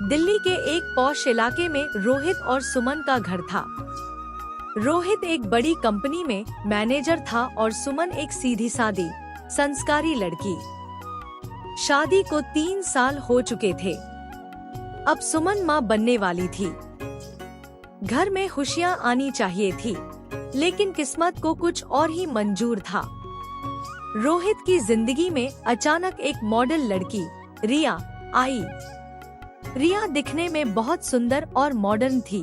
दिल्ली के एक पॉश इलाके में रोहित और सुमन का घर था। रोहित एक बड़ी कंपनी में मैनेजर था और सुमन एक सीधी सादी संस्कारी लड़की। शादी को 3 साल हो चुके थे। अब सुमन मां बनने वाली थी। घर में खुशियां आनी चाहिए थी, लेकिन किस्मत को कुछ और ही मंजूर था। रोहित की जिंदगी में अचानक एक मॉडल लड़की रिया आई। रिया दिखने में बहुत सुंदर और मॉडर्न थी।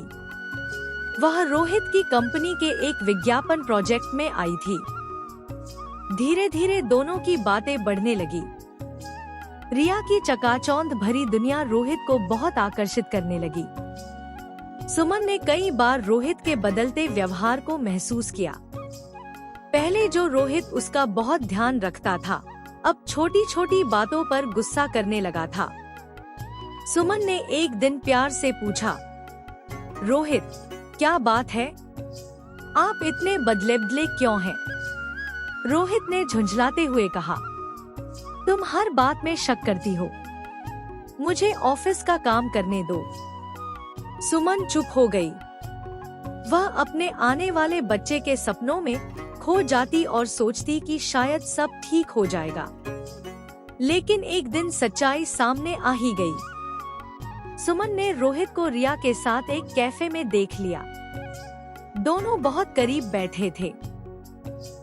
वह रोहित की कंपनी के एक विज्ञापन प्रोजेक्ट में आई थी। धीरे धीरे दोनों की बातें बढ़ने लगी। रिया की चकाचौंध भरी दुनिया रोहित को बहुत आकर्षित करने लगी। सुमन ने कई बार रोहित के बदलते व्यवहार को महसूस किया। पहले जो रोहित उसका बहुत ध्यान रखता था, अब छोटी छोटी बातों पर गुस्सा करने लगा था। सुमन ने एक दिन प्यार से पूछा, रोहित, क्या बात है? आप इतने बदले क्यों हैं? रोहित ने झुंझलाते हुए कहा, तुम हर बात में शक करती हो। मुझे ऑफिस का काम करने दो। सुमन चुप हो गई। वह अपने आने वाले बच्चे के सपनों में खो जाती और सोचती कि शायद सब ठीक हो जाएगा। लेकिन एक दिन सच्चाई सामने आ ही गई। सुमन ने रोहित को रिया के साथ एक कैफे में देख लिया। दोनों बहुत करीब बैठे थे।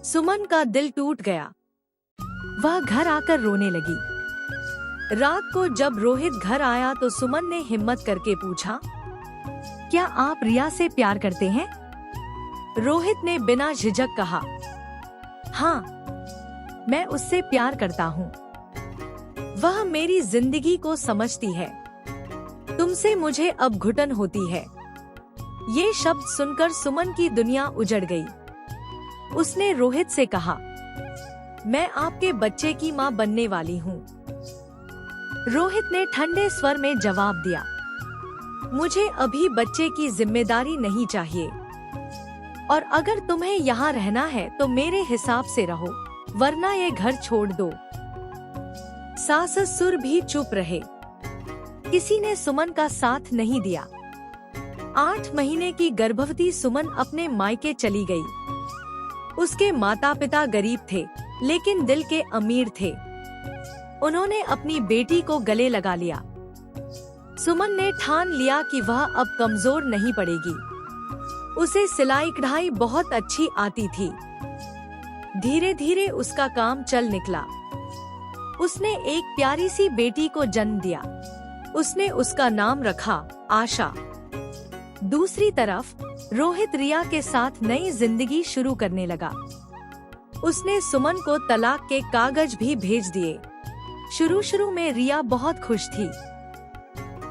सुमन का दिल टूट गया। वह घर आकर रोने लगी। रात को जब रोहित घर आया तो सुमन ने हिम्मत करके पूछा, क्या आप रिया से प्यार करते हैं? रोहित ने बिना झिझक कहा, हाँ, मैं उससे प्यार करता हूँ। वह मेरी जिंदगी को समझती है। तुमसे मुझे अब घुटन होती है। ये शब्द सुनकर सुमन की दुनिया उजड़ गई। उसने रोहित से कहा, मैं आपके बच्चे की मां बनने वाली हूँ। रोहित ने ठंडे स्वर में जवाब दिया, मुझे अभी बच्चे की जिम्मेदारी नहीं चाहिए। और अगर तुम्हें यहाँ रहना है तो मेरे हिसाब से रहो, वरना ये घर छोड़ दो। सास ससुर भी चुप रहे। किसी ने सुमन का साथ नहीं दिया। 8 महीने की गर्भवती सुमन अपने मायके चली गई। उसके माता पिता गरीब थे, लेकिन दिल के अमीर थे। उन्होंने अपनी बेटी को गले लगा लिया। सुमन ने ठान लिया कि वह अब कमजोर नहीं पड़ेगी। उसे सिलाई कढ़ाई बहुत अच्छी आती थी। धीरे धीरे उसका काम चल निकला। उसने एक प्यारी सी बेटी को जन्म दिया। उसने उसका नाम रखा आशा। दूसरी तरफ रोहित रिया के साथ नई जिंदगी शुरू करने लगा। उसने सुमन को तलाक के कागज भी भेज दिए। शुरू में रिया बहुत खुश थी।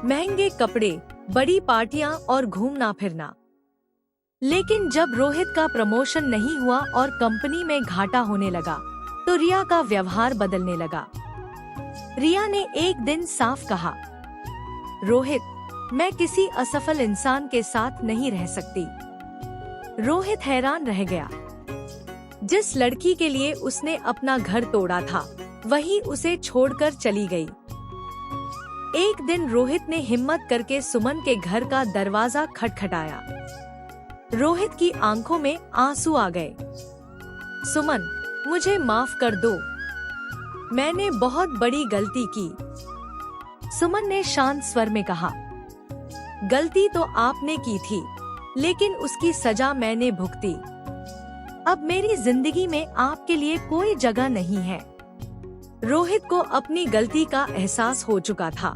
महंगे कपड़े, बड़ी पार्टियां और घूमना फिरना। लेकिन जब रोहित का प्रमोशन नहीं हुआ और कंपनी में घाटा होने लगा, तो रिया का व्यवहार बदलने लगा। रिया ने एक दिन साफ कहा, रोहित, मैं किसी असफल इंसान के साथ नहीं रह सकती। रोहित हैरान रह गया। जिस लड़की के लिए उसने अपना घर तोड़ा था, वही उसे छोड़कर चली गई। एक दिन रोहित ने हिम्मत करके सुमन के घर का दरवाजा खटखटाया। रोहित की आंखों में आंसू आ गए। सुमन, मुझे माफ कर दो। मैंने बहुत बड़ी गलती की। सुमन ने शांत स्वर में कहा, गलती तो आपने की थी, लेकिन उसकी सजा मैंने भुगती। अब मेरी जिंदगी में आपके लिए कोई जगह नहीं है। रोहित को अपनी गलती का एहसास हो चुका था,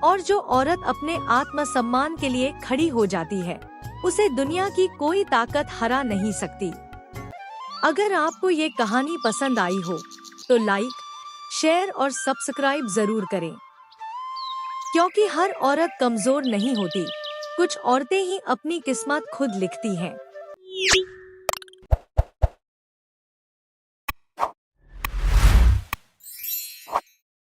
और जो औरत अपने आत्मसम्मान के लिए खड़ी हो जाती है, उसे दुनिया की कोई ताकत हरा नहीं सकती। अगर आपको ये कहानी पसंद आई हो, तो लाइक, शेयर और सब्सक्राइब जरूर करें, क्योंकि हर औरत कमजोर नहीं होती। कुछ औरतें ही अपनी किस्मत खुद लिखती हैं।